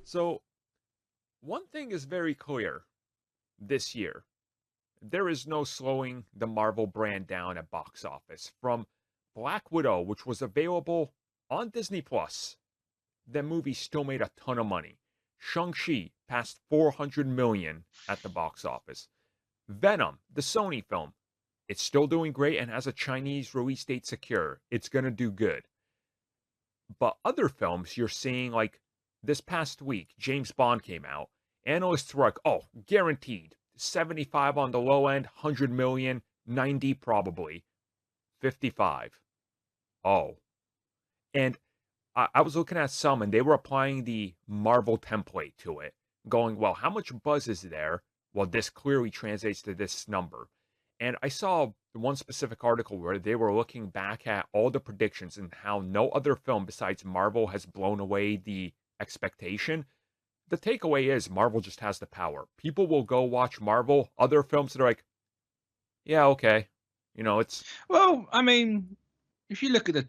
So, one thing is very clear this year. There is no slowing the Marvel brand down at box office. From Black Widow, which was available on Disney Plus, that movie still made a ton of money. Shang-Chi passed 400 million at the box office. Venom, the Sony film, it's still doing great and has a Chinese release date secure. It's going to do good. But other films you're seeing, like this past week, James Bond came out. Analysts were like, oh, guaranteed. 75 on the low end, 100 million, 90 probably, 55. Oh. And I was looking at some and they were applying the Marvel template to it, going, well, how much buzz is there? Well, this clearly translates to this number. And I saw one specific article where they were looking back at all the predictions and how no other film besides Marvel has blown away the expectation. The takeaway is Marvel just has the power. People will go watch Marvel, other films that are like, yeah, okay. It's Well, I mean, if you look at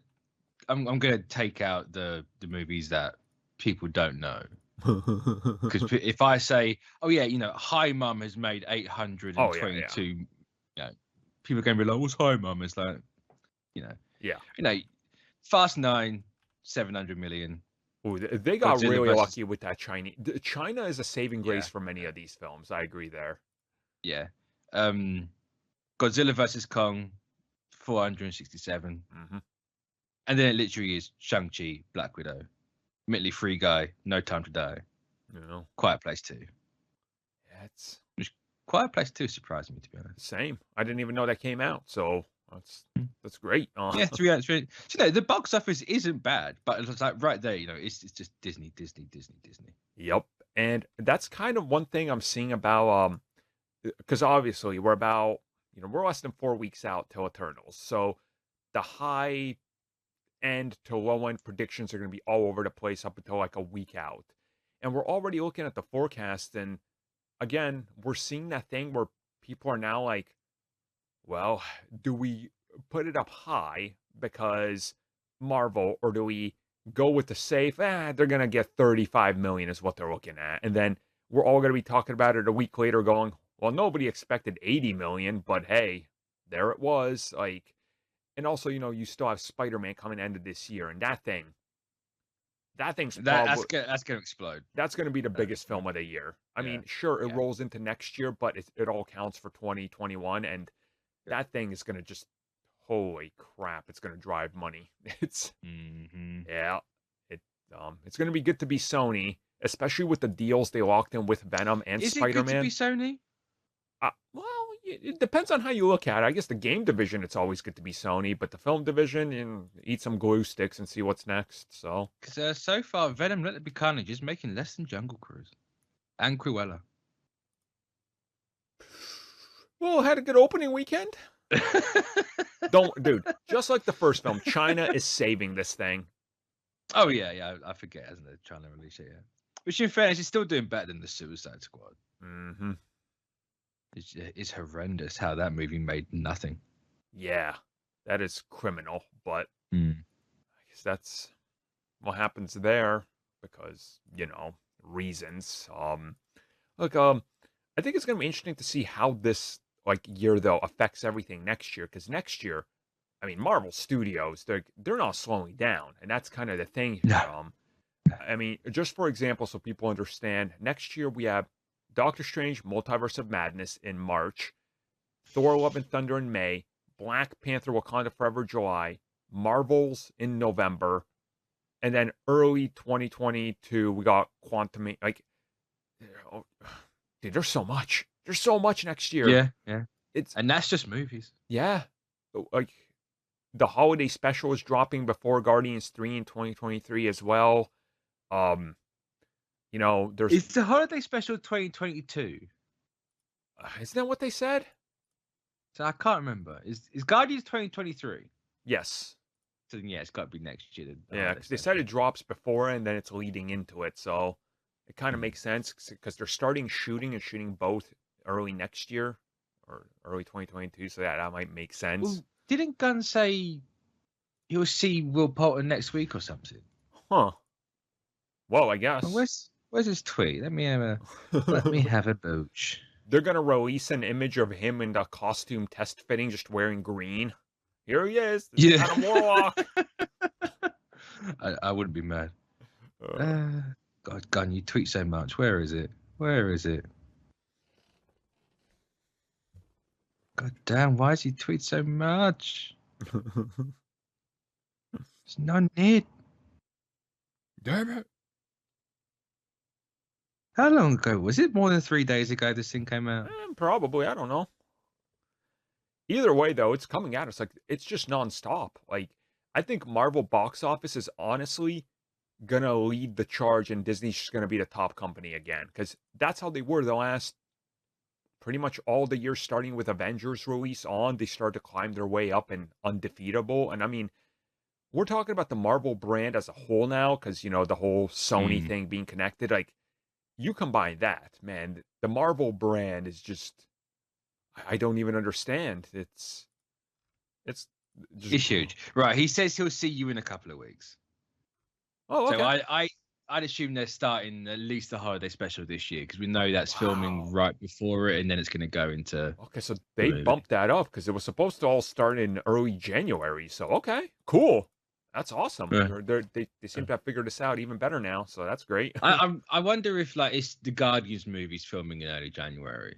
I'm going to take out the movies that people don't know. Because if I say, oh yeah, Hi Mum has made 822, oh yeah. People are going to be like, what's Hi Mum? It's like, Yeah. Fast 9, 700 million. Ooh, they got Godzilla really versus lucky with that Chinese. China is a saving grace for many of these films. I agree there. Yeah. Godzilla versus Kong, 467. Mm-hmm. And then it literally is Shang-Chi, Black Widow, Admittedly Free Guy, No Time to Die, Quiet Place 2. Yeah, it's Quiet Place 2 surprised me, to be honest. Same. I didn't even know that came out, so that's great. Yeah, to be honest, the box office isn't bad, but it's like right there, it's just Disney. Yep, and that's kind of one thing I'm seeing about because obviously we're less than 4 weeks out till Eternals, so the high end to low end predictions are going to be all over the place up until like a week out, and we're already looking at the forecast, and again we're seeing that thing where people are now like, well, do we put it up high because Marvel, or do we go with the safe? They're going to get 35 million is what they're looking at. And then we're all going to be talking about it a week later going, well, nobody expected 80 million, but hey, there it was. Like, and also, you still have Spider-Man coming end of this year, and that thing's That's probably gonna explode. that's going to be the biggest film of the year. I mean, sure, it rolls into next year, but it all counts for 2021, and that thing is going to just, holy crap, it's going to drive money. It's yeah, it's going to be good to be Sony, especially with the deals they locked in with Venom and Is it good to Spider-Man. be Sony? Well, it depends on how you look at it. I guess the game division, it's always good to be Sony, but the film division, eat some glue sticks and see what's next. So, Because so far, Venom Let There Be Carnage is making less than Jungle Cruise and Cruella. well, had a good opening weekend. Dude, just like the first film, China is saving this thing. Oh yeah, I forget, hasn't it? Trying to release it, yeah. Which in fairness, is still doing better than the Suicide Squad. Mm-hmm. It's horrendous how that movie made nothing. Yeah, that is criminal, but I guess that's what happens there because, reasons. Look, I think it's going to be interesting to see how this year though affects everything next year, because next year, I mean, Marvel Studios, they're not slowing down, and that's kind of the thing here. I mean, just for example, so people understand, next year we have Doctor Strange Multiverse of Madness in March, Thor Love and Thunder in May, Black Panther Wakanda Forever July, Marvels in November, and then early 2022 we got Quantum, dude, there's so much. There's so much next year. Yeah. And that's just movies. Yeah. Like the holiday special is dropping before Guardians 3 in 2023 as well. There's It's the holiday special 2022. Isn't that what they said? So I can't remember. Is Guardians 2023? Yes. So yeah, it's got to be next year. Yeah, because they said it drops before and then it's leading into it, so it kind of makes sense because they're starting shooting both early next year or early 2022, so that might make sense. Well, didn't Gunn say you'll see Will Poulton next week or something? Huh. Well, I guess. Well, Where's his tweet? Let me have a booch. They're gonna release an image of him in the costume test fitting, just wearing green. Here he is, Yeah. Adam Warlock. I wouldn't be mad. Uh, God, Gun, you tweet so much. Where is it? Where is it? God damn, why does he tweet so much? There's no need. Damn it. How long ago? Was it more than 3 days ago this thing came out? Probably, I don't know. Either way, though, it's coming at us like it's just nonstop. Like, I think Marvel box office is honestly gonna lead the charge, and Disney's just gonna be the top company again because that's how they were the last pretty much all the years, starting with Avengers release on. They started to climb their way up and undefeatable. And I mean, we're talking about the Marvel brand as a whole now because the whole Sony thing being connected. Like, you combine that, man, the Marvel brand is just. I don't even understand. It's just huge. Right. He says he'll see you in a couple of weeks. Oh, okay. So I'd assume they're starting at least the holiday special this year because we know that's filming right before it, and then it's going to go into. Okay, so they bumped that up because it was supposed to all start in early January. So okay, cool. That's awesome. Yeah. They seem to have figured this out even better now. So that's great. I wonder if it's the Guardians movies filming in early January.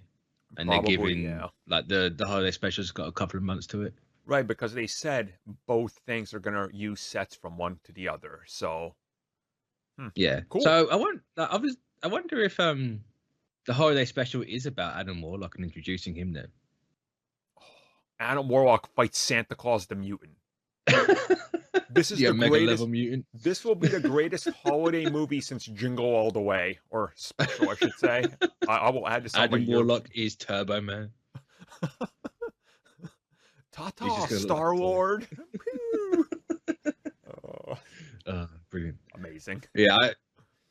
And probably, they're giving the holiday special's got a couple of months to it. Right, because they said both things are gonna use sets from one to the other. So yeah, cool. So I wonder if the holiday special is about Adam Warlock and introducing him then. Adam Warlock fights Santa Claus the Mutant. This is the mega greatest level mutant. This will be the greatest holiday movie since Jingle All the Way, or special, I should say. I will add this. Adam Warlock is Turbo Man. Ta-ta, Star-Lord. Brilliant. Amazing. Yeah,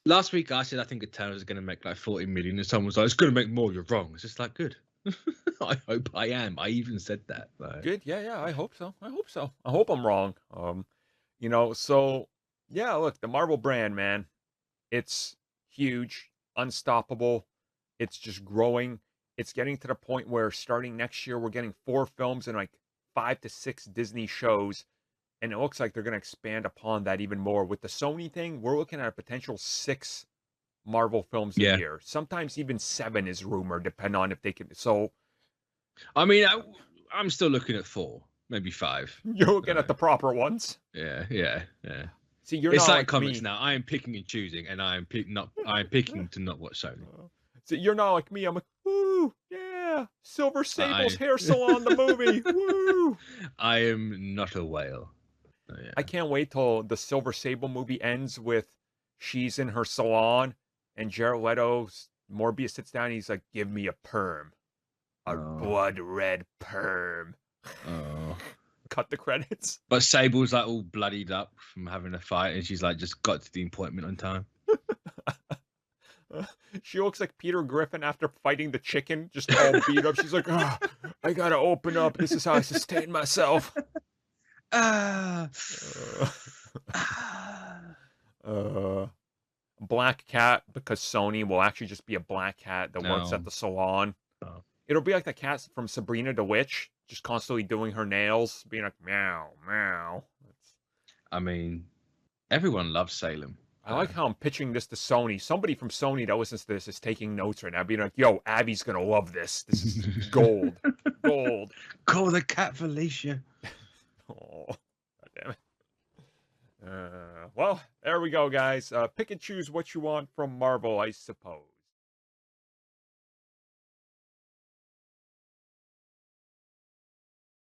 last week I said I think Eternals is going to make like 40 million, and someone was like, it's going to make more, you're wrong. It's just like, good. I hope I am. I even said that. Good. Yeah, I hope so. I hope I'm wrong. So yeah, look, the Marvel brand, man, it's huge, unstoppable. It's just growing. It's getting to the point where starting next year, we're getting 4 films and like 5 to 6 Disney shows. And it looks like they're going to expand upon that even more. With the Sony thing, we're looking at a potential 6 Marvel films a year. Sometimes even 7 is rumored, depending on if they can. So, I mean, I'm still looking at 4. Maybe 5. You're looking at the proper ones. Yeah. See, you're it's not like comics now. I am picking and choosing, and I am picking to not watch Sony. See, you're not like me. I'm like, woo, yeah, Silver Sable's hair salon, the movie, woo. I am not a whale. Yeah. I can't wait till the Silver Sable movie ends with she's in her salon, and Jared Leto's Morbius sits down. And he's like, "Give me a perm, a blood red perm." Oh. Cut the credits. But Sable's like all bloodied up from having a fight, and she's like just got to the appointment on time. She looks like Peter Griffin after fighting the chicken, just all beat up. She's like, I gotta open up. This is how I sustain myself. Black cat, because Sony will actually just be a black cat that works at the salon. Oh. It'll be like the cat from Sabrina the Witch, just constantly doing her nails, being like, meow, meow. I mean, everyone loves Salem. I like how I'm pitching this to Sony. Somebody from Sony that listens to this is taking notes right now, being like, yo, Abby's going to love this. This is gold. Gold. Call the cat Felicia. Oh, God damn it. Well, there we go, guys. Pick and choose what you want from Marvel, I suppose.